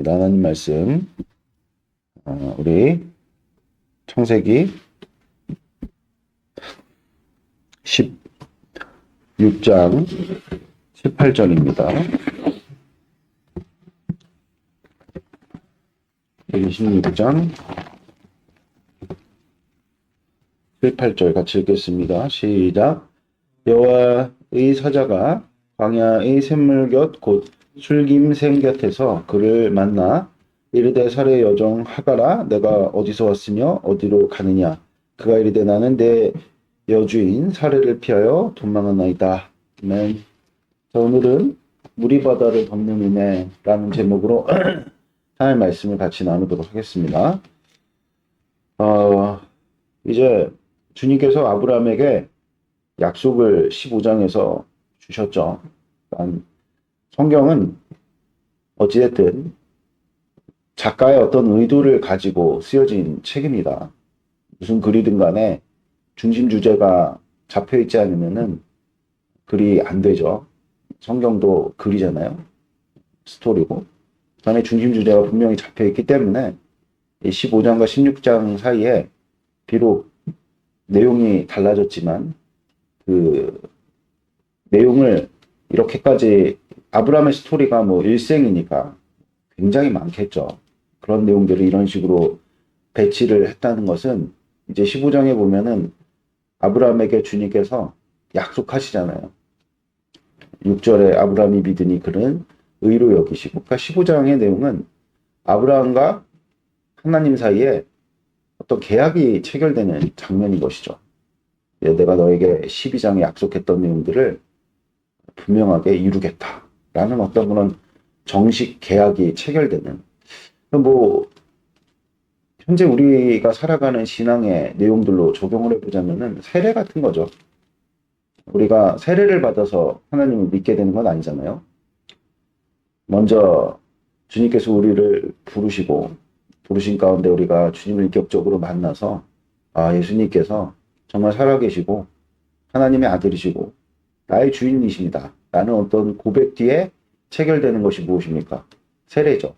보겠습니다. 하나님 말씀, 우리 창세기 16장 18절입니다. 여기 16장 18절 같이 읽겠습니다. 시작. 여호와의 사자가 광야의 샘물 곁 곧 술김샘 곁에서 그를 만나 이르되 살의 여종 하가라 내가 어디서 왔으며 어디로 가느냐. 그가 이르되 나는 내 여주인 사례를 피하여 도망하나이다. 아멘. 자, 오늘은 물이 바다를 덮는 은혜라는 제목으로 하나님의 말씀을 같이 나누도록 하겠습니다. 이제 주님께서 아브라함에게 약속을 15장에서 주셨죠. 성경은 어찌됐든 작가의 어떤 의도를 가지고 쓰여진 책입니다. 무슨 글이든 간에 중심 주제가 잡혀있지 않으면은 글이 안 되죠. 성경도 글이잖아요. 스토리고. 그 안에 중심 주제가 분명히 잡혀있기 때문에 이 15장과 16장 사이에 비록 내용이 달라졌지만 그 내용을 이렇게까지 아브라함의 스토리가 뭐 일생이니까 굉장히 많겠죠. 그런 내용들을 이런 식으로 배치를 했다는 것은 이제 15장에 보면은 아브라함에게 주님께서 약속하시잖아요. 6절에 아브라함이 믿으니 그는 의로 여기시고, 그러니까 15장의 내용은 아브라함과 하나님 사이에 어떤 계약이 체결되는 장면인 것이죠. 내가 너에게 12장에 약속했던 내용들을 분명하게 이루겠다라는 어떤 그런 정식 계약이 체결되는, 뭐 현재 우리가 살아가는 신앙의 내용들로 적용을 해보자면은 세례 같은 거죠. 우리가 세례를 받아서 하나님을 믿게 되는 건 아니잖아요. 먼저 주님께서 우리를 부르신 가운데 우리가 주님을 인격적으로 만나서 예수님께서 정말 살아계시고 하나님의 아들이시고 나의 주인이십니다 라는 어떤 고백 뒤에 체결되는 것이 무엇입니까? 세례죠.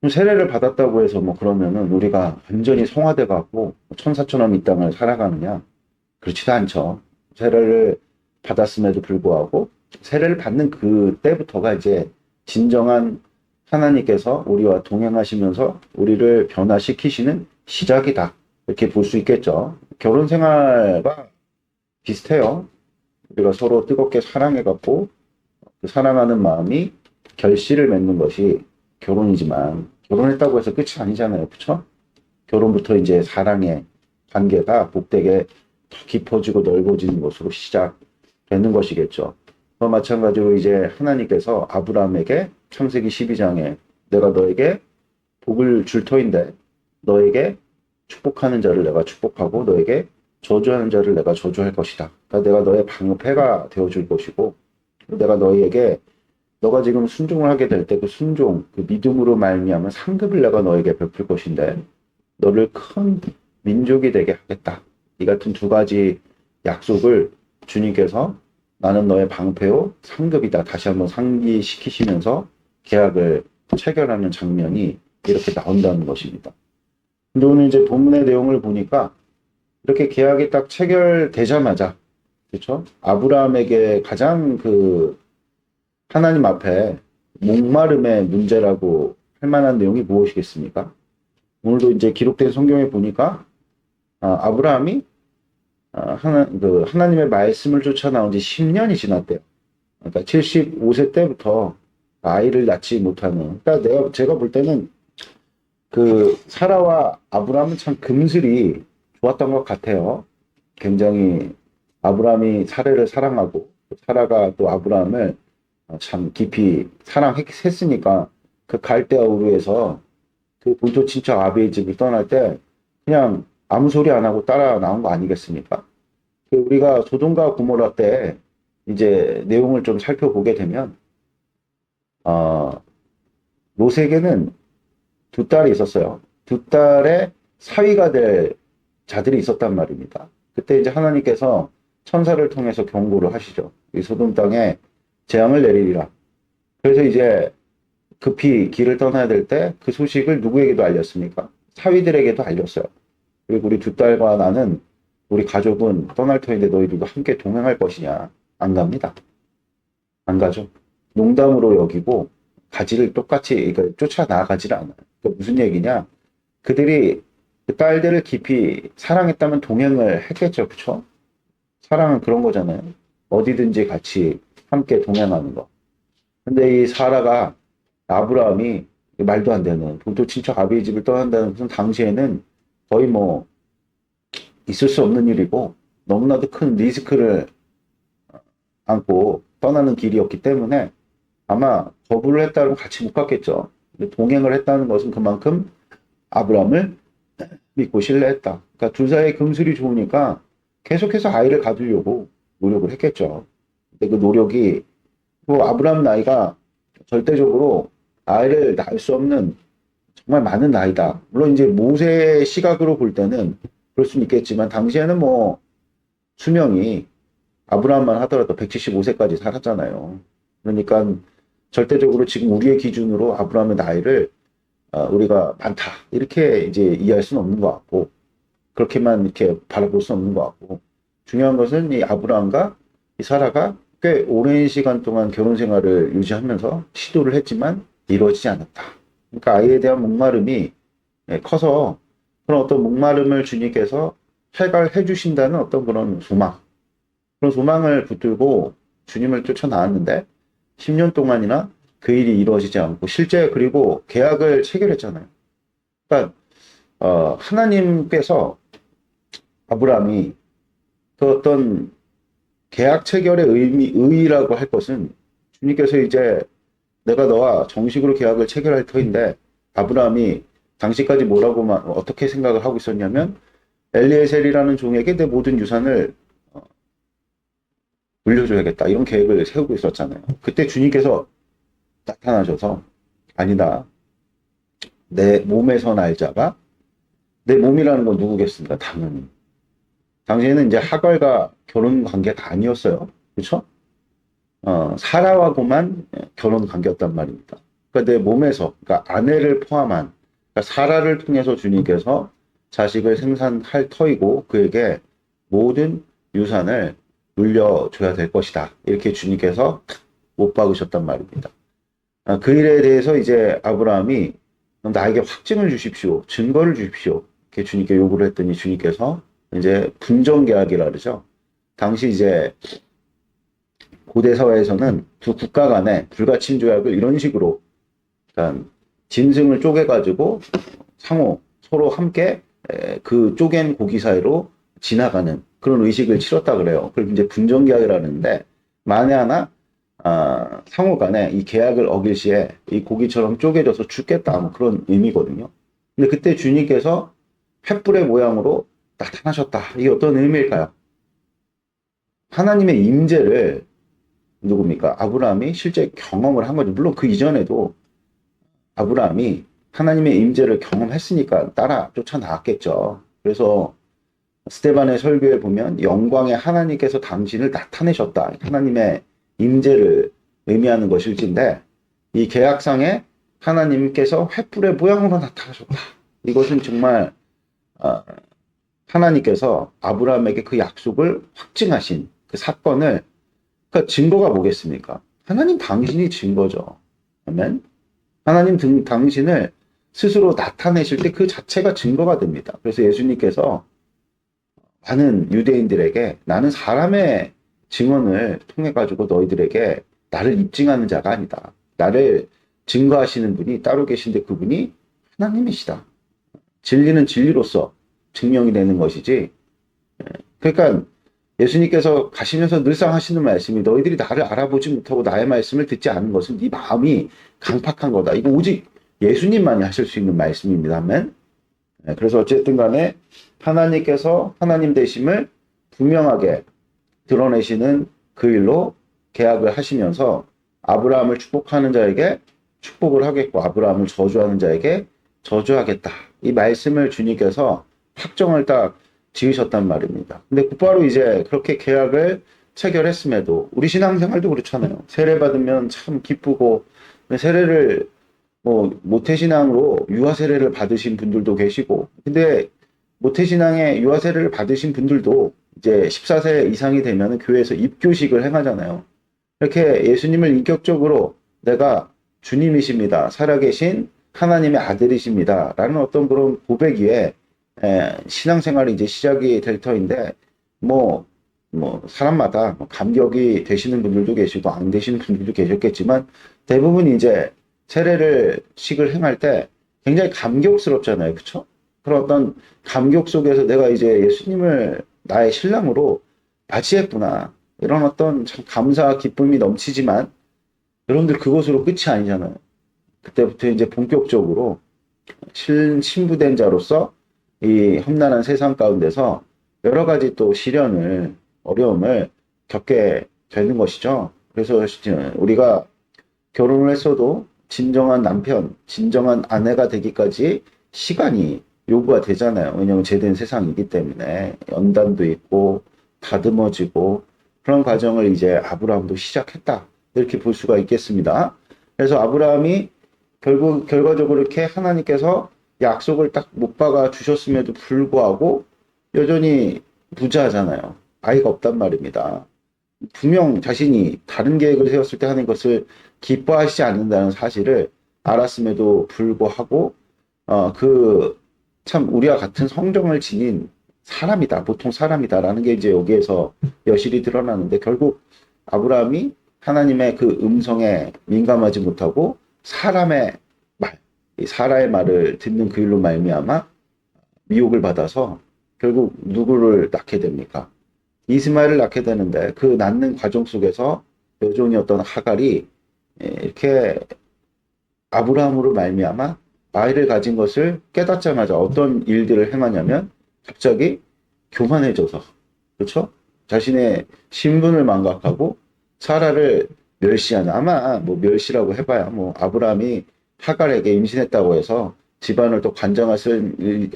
세례를 받았다고 해서 뭐 그러면은 우리가 완전히 성화돼 갖고 천사처럼 이 땅을 살아가느냐? 그렇지도 않죠. 세례를 받았음에도 불구하고 세례를 받는 그때부터가 이제 진정한 하나님께서 우리와 동행하시면서 우리를 변화시키시는 시작이다. 이렇게 볼 수 있겠죠. 결혼 생활과 비슷해요. 우리가 서로 뜨겁게 사랑해갖고 그 사랑하는 마음이 결실을 맺는 것이 결혼이지만 결혼했다고 해서 끝이 아니잖아요. 그렇죠? 결혼부터 이제 사랑의 관계가 복되게 더 깊어지고 넓어지는 것으로 시작되는 것이겠죠. 또 마찬가지로 이제 하나님께서 아브라함에게 창세기 12장에 내가 너에게 복을 줄 터인데 너에게 축복하는 자를 내가 축복하고 너에게 저주하는 자를 내가 저주할 것이다. 그러니까 내가 너의 방패가 되어줄 것이고 내가 너희에게 너가 지금 순종을 하게 될 때 그 순종, 그 믿음으로 말미암은 상급을 내가 너에게 베풀 것인데 너를 큰 민족이 되게 하겠다. 이 같은 두 가지 약속을 주님께서 나는 너의 방패요 상급이다. 다시 한번 상기시키시면서 계약을 체결하는 장면이 이렇게 나온다는 것입니다. 근데 오늘 이제 본문의 내용을 보니까 이렇게 계약이 딱 체결되자마자, 그렇죠? 아브라함에게 가장 그 하나님 앞에 목마름의 문제라고 할 만한 내용이 무엇이겠습니까? 오늘도 이제 기록된 성경에 보니까 아브라함이 하나님의 말씀을 쫓아 나온 지 10년이 지났대요. 그러니까 75세 때부터 아이를 낳지 못하는. 그러니까 제가 볼 때는 그 사라와 아브라함은 참 금슬이 좋았던 것 같아요. 굉장히 아브라함이 사라를 사랑하고 사라가 또 아브라함을 참 깊이 사랑했으니까 그 갈대아 우르에서 그 본토 친척 아비의 집을 떠날 때 그냥 아무 소리 안 하고 따라 나온 거 아니겠습니까? 우리가 소돔과 고모라 때 이제 내용을 좀 살펴보게 되면 롯에게는 두 딸이 있었어요. 두 딸의 사위가 될 자들이 있었단 말입니다. 그때 이제 하나님께서 천사를 통해서 경고를 하시죠. 이 소돔 땅에 재앙을 내리리라. 그래서 이제 급히 길을 떠나야 될 때 그 소식을 누구에게도 알렸습니까? 사위들에게도 알렸어요. 그리고 우리 두 딸과 나는 우리 가족은 떠날 터인데 너희들도 함께 동행할 것이냐? 안 갑니다. 안 가죠. 농담으로 여기고 가지를 똑같이 그러니까 쫓아 나가지를 않아요. 그러니까 무슨 얘기냐? 그들이 그 딸들을 깊이 사랑했다면 동행을 했겠죠, 그렇죠? 사랑은 그런 거잖아요. 어디든지 같이 함께 동행하는 거. 근데 이 사라가 아브라함이 말도 안 되는 본토 친척 아비의 집을 떠난다는 것은 당시에는 거의 뭐 있을 수 없는 일이고 너무나도 큰 리스크를 안고 떠나는 길이었기 때문에 아마 거부를 했다면 같이 못 갔겠죠. 동행을 했다는 것은 그만큼 아브라함을 믿고 신뢰했다. 그러니까 둘 사이의 금슬이 좋으니까 계속해서 아이를 가두려고 노력을 했겠죠. 근데 그 노력이 뭐 아브라함 나이가 절대적으로 아이를 낳을 수 없는 정말 많은 나이다. 물론 이제 모세의 시각으로 볼 때는 그럴 수는 있겠지만 당시에는 뭐 수명이 아브라함만 하더라도 175세까지 살았잖아요. 그러니까 절대적으로 지금 우리의 기준으로 아브라함의 나이를 우리가 많다 이렇게 이제 이해할 수는 없는 것 같고 그렇게만 이렇게 바라볼 수는 없는 것 같고 중요한 것은 이 아브라함과 이 사라가 꽤 오랜 시간 동안 결혼 생활을 유지하면서 시도를 했지만 이루어지지 않았다. 그러니까 아이에 대한 목마름이 커서 그런 어떤 목마름을 주님께서 해결해 주신다는 어떤 그런 소망을 붙들고 주님을 쫓아 나왔는데 10년 동안이나 그 일이 이루어지지 않고 실제 그리고 계약을 체결했잖아요. 그러니까 하나님께서 아브라함이 그 어떤 계약 체결의 의의라고 할 것은 주님께서 이제 내가 너와 정식으로 계약을 체결할 터인데 아브라함이 당시까지 뭐라고만 어떻게 생각을 하고 있었냐면 엘리에셀이라는 종에게 내 모든 유산을 물려줘야겠다 이런 계획을 세우고 있었잖아요. 그때 주님께서 나타나셔서 아니다. 내 몸에서 날 자가 내 몸이라는 건 누구겠습니까? 당연히. 당시에는 이제 하갈과 결혼 관계가 아니었어요. 그렇죠? 사라하고만 결혼 관계였단 말입니다. 그러니까 내 몸에서, 그러니까 아내를 포함한, 그러니까 사라를 통해서 주님께서 자식을 생산할 터이고 그에게 모든 유산을 물려줘야 될 것이다. 이렇게 주님께서 못 박으셨단 말입니다. 그 일에 대해서 이제 아브라함이 나에게 확증을 주십시오. 증거를 주십시오. 이렇게 주님께 요구를 했더니 주님께서 이제 분정계약이라 그러죠. 당시 이제 고대 사회에서는 두 국가 간의 불가침 조약을 이런 식으로 그러니까 짐승을 쪼개가지고 상호 서로 함께 그 쪼갠 고기 사이로 지나가는 그런 의식을 치렀다 그래요. 그걸 이제 분정계약이라는데 만에 하나 상호 간에 이 계약을 어길 시에 이 고기처럼 쪼개져서 죽겠다 뭐 그런 의미거든요. 근데 그때 주님께서 횃불의 모양으로 나타나셨다. 이게 어떤 의미일까요? 하나님의 임재를 누굽니까? 아브라함이 실제 경험을 한 거죠. 물론 그 이전에도 아브라함이 하나님의 임재를 경험했으니까 따라 쫓아나왔겠죠. 그래서 스데반의 설교에 보면 영광의 하나님께서 당신을 나타내셨다. 하나님의 임재를 의미하는 것일진데 이 계약상에 하나님께서 횃불의 모양으로 나타나셨다. 이것은 정말 하나님께서 아브라함에게 그 약속을 확증하신 그 사건을 그러니까 증거가 뭐겠습니까? 하나님 당신이 증거죠. 아멘. 하나님 당신을 스스로 나타내실 때 그 자체가 증거가 됩니다. 그래서 예수님께서 많은 유대인들에게 나는 사람의 증언을 통해 가지고 너희들에게 나를 입증하는 자가 아니다. 나를 증거하시는 분이 따로 계신데 그분이 하나님이시다. 진리는 진리로서 증명이 되는 것이지. 그러니까 예수님께서 가시면서 늘상 하시는 말씀이 너희들이 나를 알아보지 못하고 나의 말씀을 듣지 않은 것은 네 마음이 강팍한 거다. 이거 오직 예수님만이 하실 수 있는 말씀입니다. 아멘. 그래서 어쨌든 간에 하나님께서 하나님 되심을 분명하게 드러내시는 그 일로 계약을 하시면서 아브라함을 축복하는 자에게 축복을 하겠고 아브라함을 저주하는 자에게 저주하겠다. 이 말씀을 주님께서 확정을 딱 지으셨단 말입니다. 근데 곧바로 이제 그렇게 계약을 체결했음에도 우리 신앙생활도 그렇잖아요. 세례 받으면 참 기쁘고 세례를 뭐 모태신앙으로 유아 세례를 받으신 분들도 계시고, 근데 모태신앙에 유아 세례를 받으신 분들도 이제 14세 이상이 되면 교회에서 입교식을 행하잖아요. 이렇게 예수님을 인격적으로 내가 주님이십니다, 살아계신 하나님의 아들이십니다 라는 어떤 그런 고백 위에 신앙생활이 이제 시작이 될 터인데, 뭐, 사람마다 감격이 되시는 분들도 계시고 안 되시는 분들도 계셨겠지만, 대부분 이제 세례를 식을 행할 때 굉장히 감격스럽잖아요. 그쵸? 그런 어떤 감격 속에서 내가 이제 예수님을 나의 신랑으로 맞이했구나, 이런 어떤 참 감사 기쁨이 넘치지만, 여러분들 그것으로 끝이 아니잖아요. 그때부터 이제 본격적으로 신부된 자로서 이 험난한 세상 가운데서 여러 가지 또 시련을, 어려움을 겪게 되는 것이죠. 그래서 우리가 결혼을 했어도 진정한 남편, 진정한 아내가 되기까지 시간이 요구가 되잖아요. 왜냐하면 제된 세상이기 때문에 연단도 있고 다듬어지고, 그런 과정을 이제 아브라함도 시작했다, 이렇게 볼 수가 있겠습니다. 그래서 아브라함이 결과적으로 이렇게 하나님께서 약속을 딱 못 박아 주셨음에도 불구하고 여전히 부자잖아요. 아이가 없단 말입니다. 분명 자신이 다른 계획을 세웠을 때 하는 것을 기뻐하시지 않는다는 사실을 알았음에도 불구하고, 참 우리와 같은 성정을 지닌 사람이다, 보통 사람이다라는 게 이제 여기에서 여실히 드러나는데, 결국 아브라함이 하나님의 그 음성에 민감하지 못하고 사람의 말, 사라의 말을 듣는 그 일로 말미암아 미혹을 받아서 결국 누구를 낳게 됩니까? 이스마엘을 낳게 되는데, 그 낳는 과정 속에서 여종이었던 하갈이 이렇게 아브라함으로 말미암아 아이를 가진 것을 깨닫자마자 어떤 일들을 행하냐면, 갑자기 교만해져서, 그렇죠? 자신의 신분을 망각하고 사라를 멸시하는, 아마 뭐 멸시라고 해봐야 뭐 아브라함이 하갈에게 임신했다고 해서 집안을 또 관장할 수 있는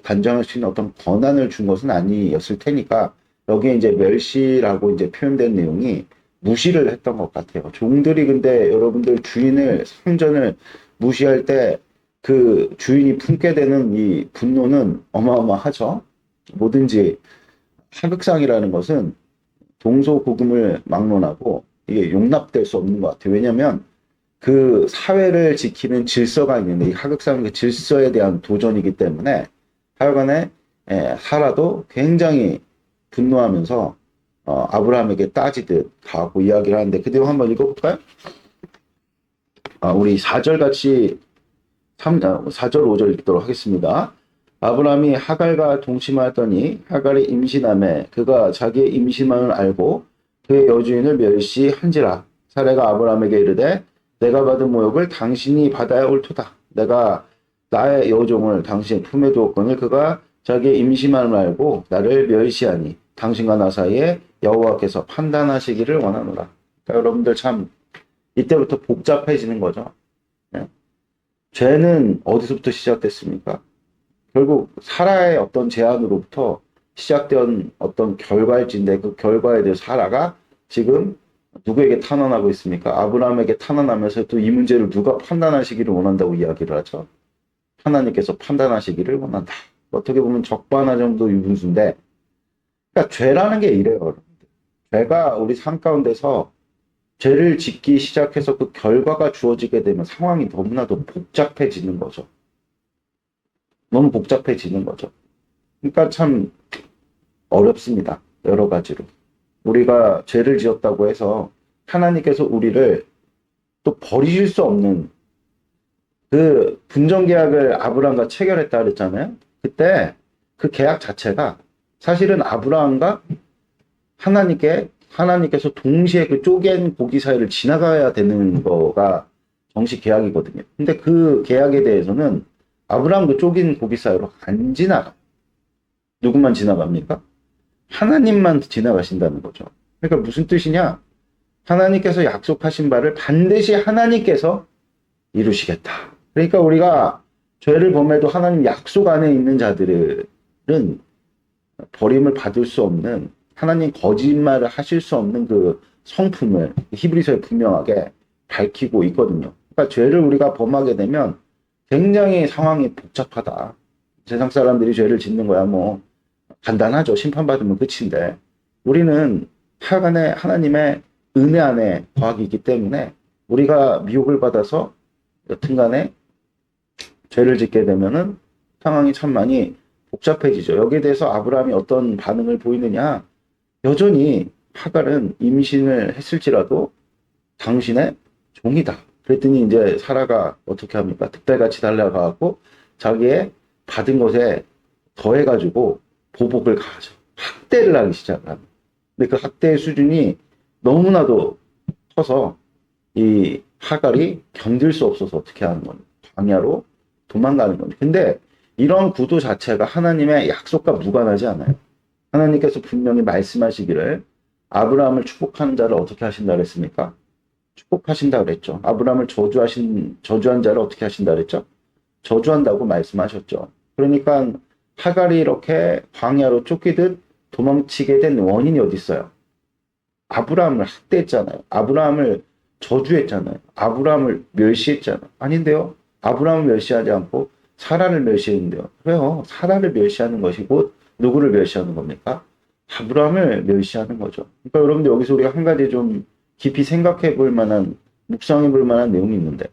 어떤 권한을 준 것은 아니었을 테니까, 여기에 이제 멸시라고 이제 표현된 내용이 무시를 했던 것 같아요. 종들이 근데 여러분들 주인을, 상전을 무시할 때 그 주인이 품게 되는 이 분노는 어마어마하죠. 뭐든지 하극상이라는 것은 동서고금을 막론하고 이게 용납될 수 없는 것 같아요. 왜냐하면 그 사회를 지키는 질서가 있는데, 이 하극상은 그 질서에 대한 도전이기 때문에 하여간에 사라도 굉장히 분노하면서 아브라함에게 따지듯 가고 이야기를 하는데, 그 내용 한번 읽어볼까요? 우리 4절 같이 4절 5절 읽도록 하겠습니다. 아브라함이 하갈과 동침하였더니 하갈이 임신하매 그가 자기의 임신함을 알고 그의 여주인을 멸시한지라. 사라가 아브라함에게 이르되 내가 받은 모욕을 당신이 받아야 옳도다. 내가 나의 여종을 당신의 품에 두었거늘 그가 자기의 임신함을 알고 나를 멸시하니 당신과 나 사이에 여호와께서 판단하시기를 원하노라. 그러니까 여러분들 참 이때부터 복잡해지는 거죠. 네. 죄는 어디서부터 시작됐습니까? 결국 사라의 어떤 제안으로부터 시작된 어떤 결과일진데, 그 결과에 대해서 사라가 지금 누구에게 탄원하고 있습니까? 아브라함에게 탄원하면서 또 이 문제를 누가 판단하시기를 원한다고 이야기를 하죠. 하나님께서 판단하시기를 원한다. 어떻게 보면 적반하 정도 유분수인데, 그러니까 죄라는 게 이래요, 여러분들. 죄가 우리 삶 가운데서 죄를 짓기 시작해서 그 결과가 주어지게 되면 상황이 너무나도 복잡해지는 거죠. 너무 복잡해지는 거죠. 그러니까 참 어렵습니다. 여러 가지로. 우리가 죄를 지었다고 해서 하나님께서 우리를 또 버리실 수 없는, 그 분정계약을 아브라함과 체결했다 그랬잖아요. 그때 그 계약 자체가 사실은 아브라함과 하나님께서 동시에 그 쪼갠 고기 사이를 지나가야 되는 거가 정식 계약이거든요. 근데 그 계약에 대해서는 아브라함 그 쪼갠 고기 사이로 안 지나가. 누구만 지나갑니까? 하나님만 지나가신다는 거죠. 그러니까 무슨 뜻이냐? 하나님께서 약속하신 바를 반드시 하나님께서 이루시겠다. 그러니까 우리가 죄를 범해도 하나님 약속 안에 있는 자들은 버림을 받을 수 없는, 하나님 거짓말을 하실 수 없는 그 성품을 히브리서에 분명하게 밝히고 있거든요. 그러니까 죄를 우리가 범하게 되면 굉장히 상황이 복잡하다. 세상 사람들이 죄를 짓는 거야 뭐 간단하죠. 심판받으면 끝인데 우리는 하간에 하나님의 은혜 안에 거하기 있기 때문에 우리가 미혹을 받아서 여튼간에 죄를 짓게 되면은 상황이 참 많이 복잡해지죠. 여기에 대해서 아브라함이 어떤 반응을 보이느냐? 여전히 하갈은 임신을 했을지라도 당신의 종이다. 그랬더니 이제 사라가 어떻게 합니까? 득달같이 달려가고 자기의 받은 것에 더해가지고 보복을 가하죠. 학대를 하기 시작합니다. 근데 그 학대의 수준이 너무나도 커서 이 하갈이 견딜 수 없어서 어떻게 하는 겁니까? 광야로 도망가는 겁니다. 근데 이런 구도 자체가 하나님의 약속과 무관하지 않아요. 하나님께서 분명히 말씀하시기를 아브라함을 축복하는 자를 어떻게 하신다 그랬습니까? 축복하신다 그랬죠. 아브라함을 저주한 자를 어떻게 하신다 그랬죠? 저주한다고 말씀하셨죠. 그러니까 하갈이 이렇게 광야로 쫓기듯 도망치게 된 원인이 어디 있어요? 아브라함을 학대했잖아요. 아브라함을 저주했잖아요. 아브라함을 멸시했잖아요. 아닌데요. 아브라함을 멸시하지 않고 사라를 멸시했는데요. 왜요? 사라를 멸시하는 것이 곧 누구를 멸시하는 겁니까? 아브라함을 멸시하는 거죠. 그러니까 여러분들 여기서 우리가 한 가지 좀 깊이 생각해 볼 만한, 묵상해 볼 만한 내용이 있는데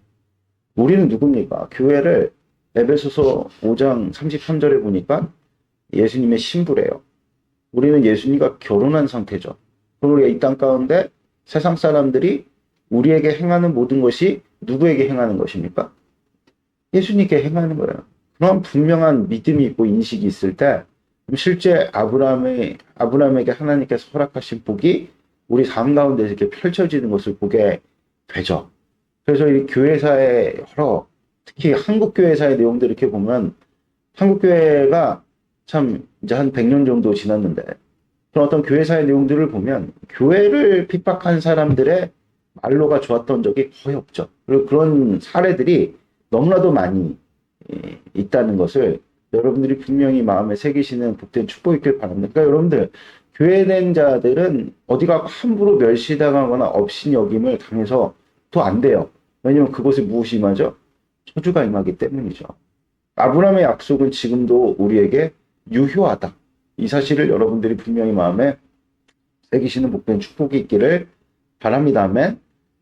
우리는 누굽니까? 교회를 에베소서 5장 33절에 보니까 예수님의 신부래요. 우리는 예수님과 결혼한 상태죠. 그럼 우리가 이 땅 가운데 세상 사람들이 우리에게 행하는 모든 것이 누구에게 행하는 것입니까? 예수님께 행하는 거예요. 그런 분명한 믿음이 있고 인식이 있을 때 실제 아브라함에게 하나님께서 허락하신 복이 우리 삶 가운데 이렇게 펼쳐지는 것을 보게 되죠. 그래서 이 교회사의 여러, 특히 한국교회사의 내용들 이렇게 보면 한국교회가 참 이제 한 100년 정도 지났는데 그런 어떤 교회사의 내용들을 보면 교회를 핍박한 사람들의 말로가 좋았던 적이 거의 없죠. 그리고 그런 사례들이 너무나도 많이 있다는 것을 여러분들이 분명히 마음에 새기시는 복된 축복이길 바랍니다. 그러니까 여러분들 교회된 자들은 어디가 함부로 멸시당하거나 업신여김을 당해서 더 안 돼요. 왜냐면 그것에 무엇이 임하죠? 저주가 임하기 때문이죠. 아브라함의 약속은 지금도 우리에게 유효하다. 이 사실을 여러분들이 분명히 마음에 새기시는 복된 축복이 있기를 바랍니다. 아멘.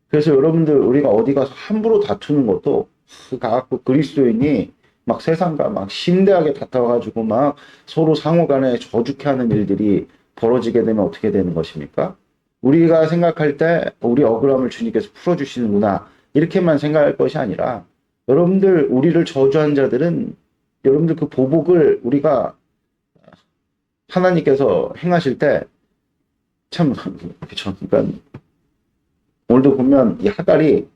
그래서 여러분들 우리가 어디 가서 함부로 다투는 것도 가갖고 그리스도인이 막 세상과 막 심대하게 다퉈가지고 막 서로 상호간에 저주케 하는 일들이 벌어지게 되면 어떻게 되는 것입니까? 우리가 생각할 때 우리 억울함을 주님께서 풀어주시는구나 이렇게만 생각할 것이 아니라 여러분들 우리를 저주한 자들은 여러분들 그 보복을 우리가 하나님께서 행하실 때 참 그렇죠. 그러니까 오늘도 보면 이 하갈이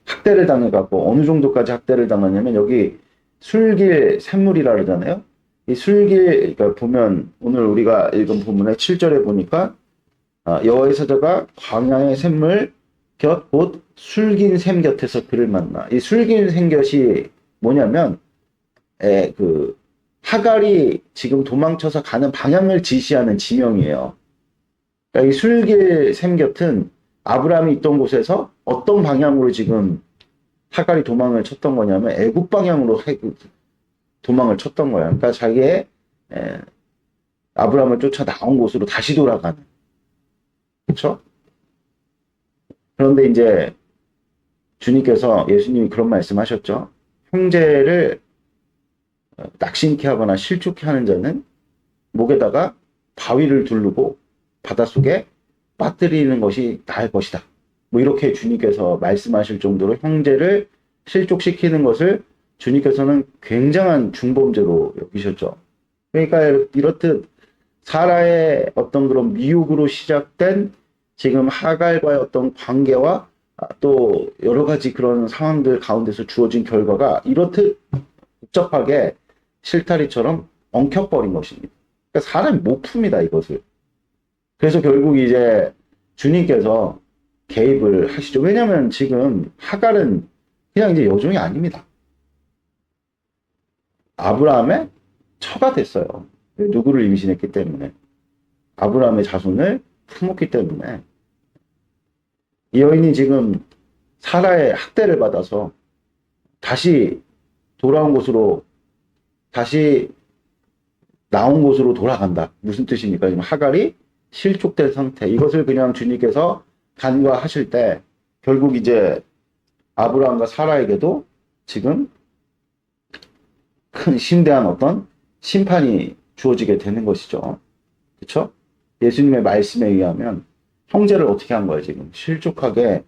학대를 당해갖고 어느 정도까지 학대를 당하냐면 여기 술길 샘물이라 그러잖아요. 이 술길 그러니까 보면 오늘 우리가 읽은 본문의 7절에 보니까 여호와의 사자가 광야의 샘물 곁 곧 술긴 샘 곁에서 그를 만나. 이 술긴 샘 곁이 뭐냐면 그 하갈이 지금 도망쳐서 가는 방향을 지시하는 지명이에요. 그러니까 이 술길 샘 곁은 아브라함이 있던 곳에서 어떤 방향으로 지금 하갈이 도망을 쳤던 거냐면 애굽 방향으로 도망을 쳤던 거야. 그러니까 자기의 아브라함을 쫓아 나온 곳으로 다시 돌아가는. 그렇죠? 그런데 이제 주님께서 예수님이 그런 말씀하셨죠. 형제를 낙심케 하거나 실족케 하는 자는 목에다가 바위를 두르고 바닷속에 빠뜨리는 것이 나을 것이다. 뭐 이렇게 주님께서 말씀하실 정도로 형제를 실족시키는 것을 주님께서는 굉장한 중범죄로 여기셨죠. 그러니까 이렇듯 사라의 어떤 그런 미혹으로 시작된 지금 하갈과의 어떤 관계와 또 여러 가지 그런 상황들 가운데서 주어진 결과가 이렇듯 복잡하게 실타리처럼 엉켜버린 것입니다. 그러니까 사람이 못 풉니다, 이것을. 그래서 결국 이제 주님께서 개입을 하시죠. 왜냐하면 지금 하갈은 그냥 이제 여종이 아닙니다. 아브라함의 처가 됐어요. 누구를 임신했기 때문에. 아브라함의 자손을 품었기 때문에. 이 여인이 지금 사라의 학대를 받아서 다시 돌아온 곳으로 다시 나온 곳으로 돌아간다. 무슨 뜻입니까? 지금 하갈이 실족된 상태. 이것을 그냥 주님께서 간과하실 때 결국 이제 아브라함과 사라에게도 지금 큰 심대한 어떤 심판이 주어지게 되는 것이죠. 그렇죠? 예수님의 말씀에 의하면 형제를 어떻게 한 거예요? 지금 실족하게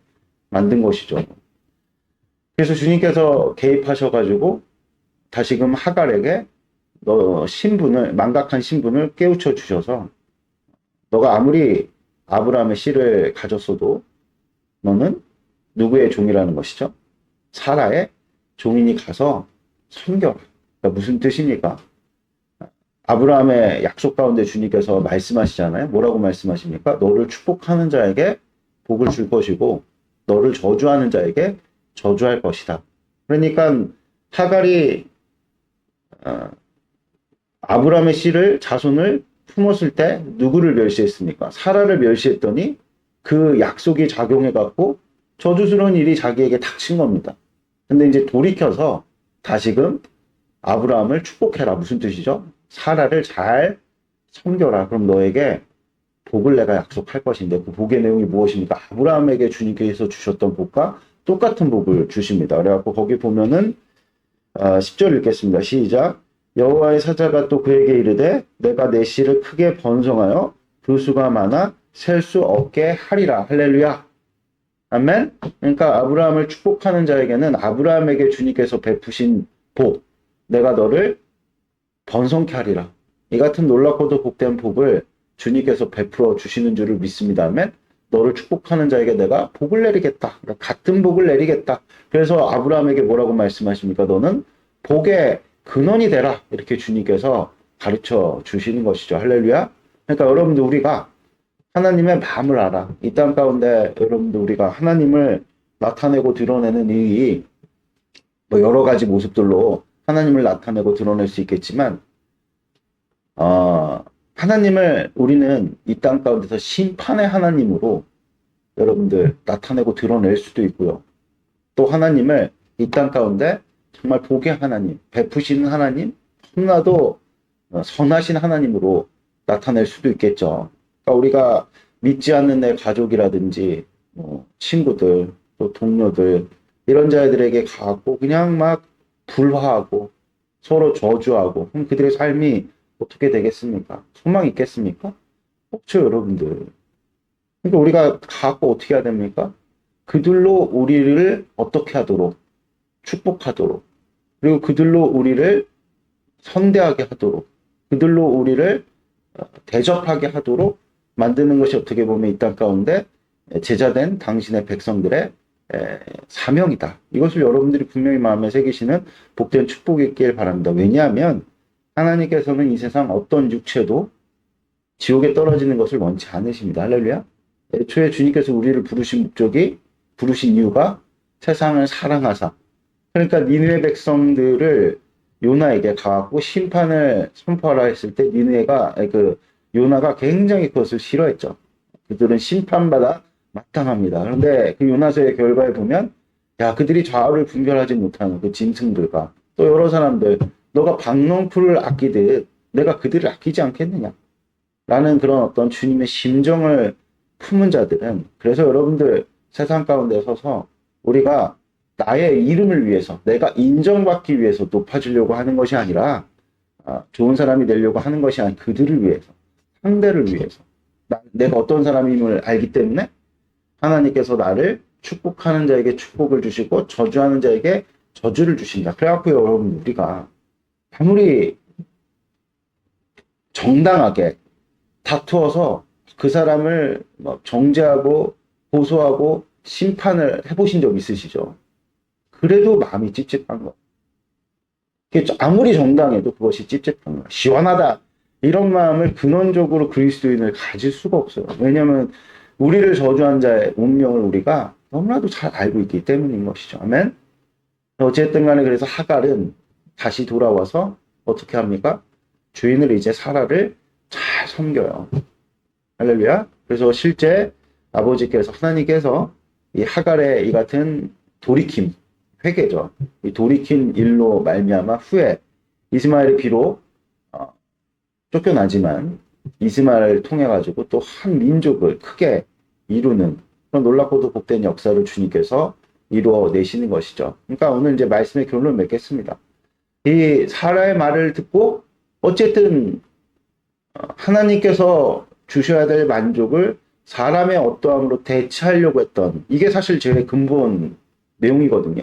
만든 것이죠. 그래서 주님께서 개입하셔가지고 다시금 하갈에게 너 신분을 망각한 신분을 깨우쳐 주셔서 너가 아무리 아브라함의 씨를 가졌어도 너는 누구의 종이라는 것이죠? 사라의 종인이 가서 섬겨라. 그러니까 무슨 뜻입니까? 아브라함의 약속 가운데 주님께서 말씀하시잖아요. 뭐라고 말씀하십니까? 너를 축복하는 자에게 복을 줄 것이고 너를 저주하는 자에게 저주할 것이다. 그러니까 하갈이 아브라함의 씨를 자손을 품었을 때 누구를 멸시했습니까? 사라를 멸시했더니 그 약속이 작용해 갖고 저주스러운 일이 자기에게 닥친 겁니다. 근데 이제 돌이켜서 다시금 아브라함을 축복해라. 무슨 뜻이죠? 사라를 잘 섬겨라. 그럼 너에게 복을 내가 약속할 것인데 그 복의 내용이 무엇입니까? 아브라함에게 주님께서 주셨던 복과 똑같은 복을 주십니다. 그래갖고 거기 보면은 10절 읽겠습니다. 시작. 여호와의 사자가 또 그에게 이르되 내가 내 씨를 크게 번성하여 그 수가 많아 셀 수 없게 하리라. 할렐루야. 아멘. 그러니까 아브라함을 축복하는 자에게는 아브라함에게 주님께서 베푸신 복, 내가 너를 번성케 하리라. 이 같은 놀랍고도 복된 복을 주님께서 베풀어 주시는 줄을 믿습니다. 아멘. 너를 축복하는 자에게 내가 복을 내리겠다. 그러니까 같은 복을 내리겠다. 그래서 아브라함에게 뭐라고 말씀하십니까? 너는 복의 근원이 되라. 이렇게 주님께서 가르쳐 주시는 것이죠. 할렐루야. 그러니까 여러분들 우리가 하나님의 마음을 알아. 이 땅 가운데 여러분들 우리가 하나님을 나타내고 드러내는 일이 뭐 여러 가지 모습들로 하나님을 나타내고 드러낼 수 있겠지만 하나님을 우리는 이 땅 가운데서 심판의 하나님으로 여러분들 나타내고 드러낼 수도 있고요. 또 하나님을 이 땅 가운데 정말 복의 하나님, 베푸시는 하나님, 너무나도 선하신 하나님으로 나타낼 수도 있겠죠. 그러니까 우리가 믿지 않는 내 가족이라든지 친구들, 또 동료들 이런 자들에게 가고 그냥 막 불화하고 서로 저주하고 그럼 그들의 삶이 어떻게 되겠습니까? 소망이 있겠습니까? 없죠, 여러분들. 그러니까 우리가 가고 어떻게 해야 됩니까? 그들로 우리를 어떻게 하도록 축복하도록 그리고 그들로 우리를 선대하게 하도록 그들로 우리를 대접하게 하도록 만드는 것이 어떻게 보면 이 땅 가운데 제자된 당신의 백성들의 사명이다. 이것을 여러분들이 분명히 마음에 새기시는 복된 축복이 있길 바랍니다. 왜냐하면 하나님께서는 이 세상 어떤 육체도 지옥에 떨어지는 것을 원치 않으십니다. 할렐루야. 애초에 주님께서 우리를 부르신 목적이 부르신 이유가 세상을 사랑하사 그러니까 니느웨 백성들을 요나에게 가고 심판을 선포하라 했을 때 니느웨가 요나가 굉장히 그것을 싫어했죠. 그들은 심판받아 마땅합니다. 그런데 그 요나서의 결과에 보면 야 그들이 좌우를 분별하지 못하는 그 짐승들과 또 여러 사람들 너가 박농풀을 아끼듯 내가 그들을 아끼지 않겠느냐 라는 그런 어떤 주님의 심정을 품은 자들은 그래서 여러분들 세상 가운데 서서 우리가 나의 이름을 위해서 내가 인정받기 위해서 높아지려고 하는 것이 아니라 좋은 사람이 되려고 하는 것이 아니라 그들을 위해서 상대를 위해서 내가 어떤 사람임을 알기 때문에 하나님께서 나를 축복하는 자에게 축복을 주시고 저주하는 자에게 저주를 주신다. 그래갖고 여러분 우리가 아무리 정당하게 다투어서 그 사람을 정죄하고 고소하고 심판을 해보신 적 있으시죠? 그래도 마음이 찝찝한 거. 아무리 정당해도 그것이 찝찝한 거야. 시원하다. 이런 마음을 근원적으로 그리스도인을 가질 수가 없어요. 왜냐하면 우리를 저주한 자의 운명을 우리가 너무나도 잘 알고 있기 때문인 것이죠. 아멘. 어쨌든 간에 그래서 하갈은 다시 돌아와서 어떻게 합니까? 주인을 이제 사라를 잘 섬겨요. 할렐루야. 그래서 실제 아버지께서 하나님께서 이 하갈의 이 같은 돌이킴 회개죠. 이 돌이킨 일로 말미암아 후에 이스마엘이 비록 쫓겨나지만 이스마엘을 통해 가지고 또 한 민족을 크게 이루는 그런 놀랍고도 복된 역사를 주님께서 이루어내시는 것이죠. 그러니까 오늘 이제 말씀의 결론을 맺겠습니다. 이 사라의 말을 듣고 어쨌든 하나님께서 주셔야 될 만족을 사람의 어떠함으로 대체하려고 했던 이게 사실 제일 근본 내용이거든요.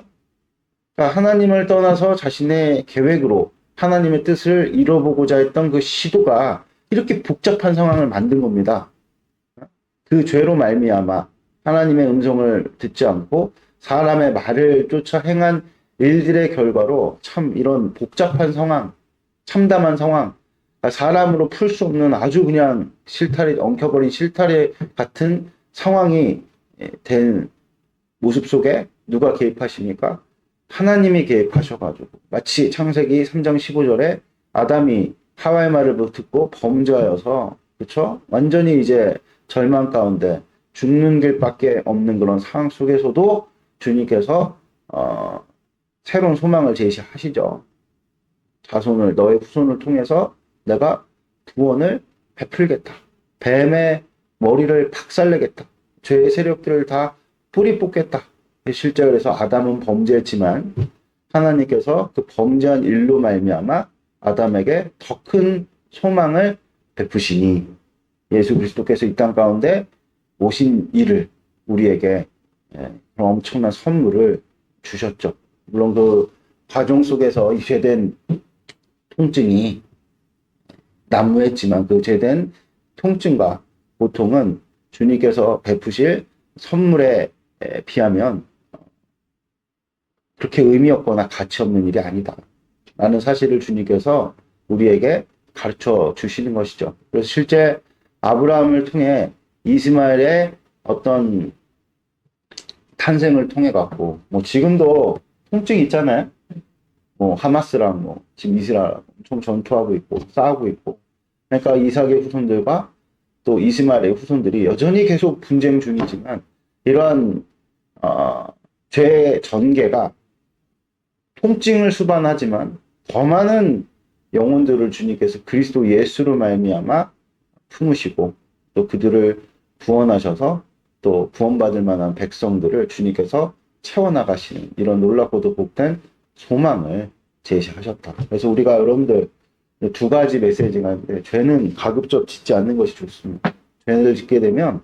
그러니까 하나님을 떠나서 자신의 계획으로 하나님의 뜻을 이뤄보고자 했던 그 시도가 이렇게 복잡한 상황을 만든 겁니다. 그 죄로 말미암아 하나님의 음성을 듣지 않고 사람의 말을 쫓아 행한 일들의 결과로 참 이런 복잡한 상황, 참담한 상황, 사람으로 풀 수 없는 아주 그냥 실타래, 엉켜버린 실타래 같은 상황이 된 모습 속에 누가 개입하십니까? 하나님이 개입하셔가지고 마치 창세기 3장 15절에 아담이 하와의 말을 듣고 범죄하여서 그렇죠? 완전히 이제 절망 가운데 죽는 길밖에 없는 그런 상황 속에서도 주님께서 새로운 소망을 제시하시죠. 자손을 너의 후손을 통해서 내가 구원을 베풀겠다. 뱀의 머리를 박살내겠다. 죄의 세력들을 다 뿌리 뽑겠다. 실제 그래서 아담은 범죄했지만 하나님께서 그 범죄한 일로 말미암아 아담에게 더 큰 소망을 베푸시니 예수 그리스도께서 이 땅 가운데 오신 일을 우리에게 그런 엄청난 선물을 주셨죠. 물론 그 과정 속에서 이 죄된 통증이 난무했지만 그 죄된 통증과 고통은 주님께서 베푸실 선물에 비하면 그렇게 의미 없거나 가치 없는 일이 아니다. 라는 사실을 주님께서 우리에게 가르쳐 주시는 것이죠. 그래서 실제 아브라함을 통해 이스마엘의 어떤 탄생을 통해 갖고 뭐 지금도 통증이 있잖아요. 뭐 하마스랑 뭐 지금 이스라엘 엄청 전투하고 있고 싸우고 있고 그러니까 이삭의 후손들과 또 이스마엘의 후손들이 여전히 계속 분쟁 중이지만 이러한 죄의 전개가 통증을 수반하지만 더 많은 영혼들을 주님께서 그리스도 예수로 말미암아 품으시고 또 그들을 구원하셔서 또 구원받을 만한 백성들을 주님께서 채워나가시는 이런 놀랍고도 복된 소망을 제시하셨다. 그래서 우리가 여러분들 두 가지 메시지가 있는데 죄는 가급적 짓지 않는 것이 좋습니다. 죄를 짓게 되면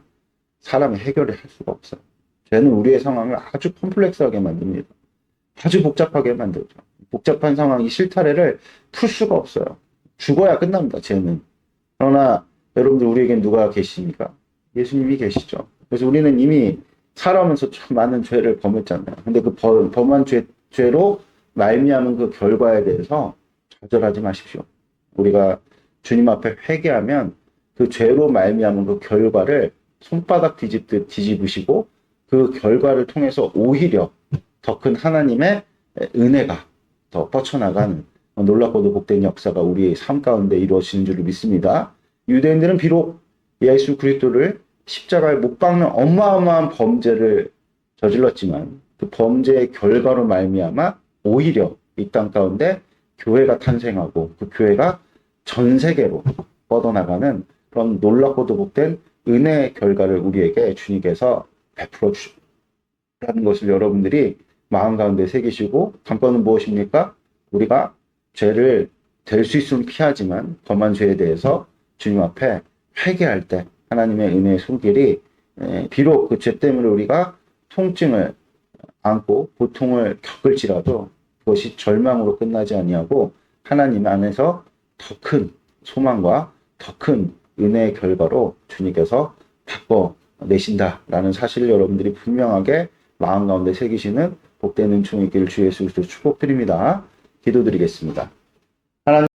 사람이 해결을 할 수가 없어요. 죄는 우리의 상황을 아주 컴플렉스하게 만듭니다. 아주 복잡하게 만들죠. 복잡한 상황, 이 실타래를 풀 수가 없어요. 죽어야 끝납니다, 죄는. 그러나 여러분들 우리에겐 누가 계십니까? 예수님이 계시죠. 그래서 우리는 이미 살아오면서 참 많은 죄를 범했잖아요. 근데 그 범한 죄로 말미암은 그 결과에 대해서 좌절하지 마십시오. 우리가 주님 앞에 회개하면 그 죄로 말미암은 그 결과를 손바닥 뒤집듯 뒤집으시고 그 결과를 통해서 오히려 더 큰 하나님의 은혜가 더 뻗쳐나가는 놀랍고도 복된 역사가 우리의 삶 가운데 이루어지는 줄을 믿습니다. 유대인들은 비록 예수 그리스도를 십자가에 못 박는 어마어마한 범죄를 저질렀지만 그 범죄의 결과로 말미암아 오히려 이 땅 가운데 교회가 탄생하고 그 교회가 전 세계로 뻗어나가는 그런 놀랍고도 복된 은혜의 결과를 우리에게 주님께서 베풀어 주라는 것을 여러분들이 마음 가운데 새기시고 관건은 무엇입니까? 우리가 죄를 될 수 있으면 피하지만 범한 죄에 대해서 주님 앞에 회개할 때 하나님의 은혜의 손길이 비록 그 죄 때문에 우리가 통증을 안고 고통을 겪을지라도 그것이 절망으로 끝나지 아니하고 하나님 안에서 더 큰 소망과 더 큰 은혜의 결과로 주님께서 바꿔내신다라는 사실을 여러분들이 분명하게 마음 가운데 새기시는 복된 은총이 있기를 주 예수 그리스도 축복드립니다. 기도드리겠습니다. 하나님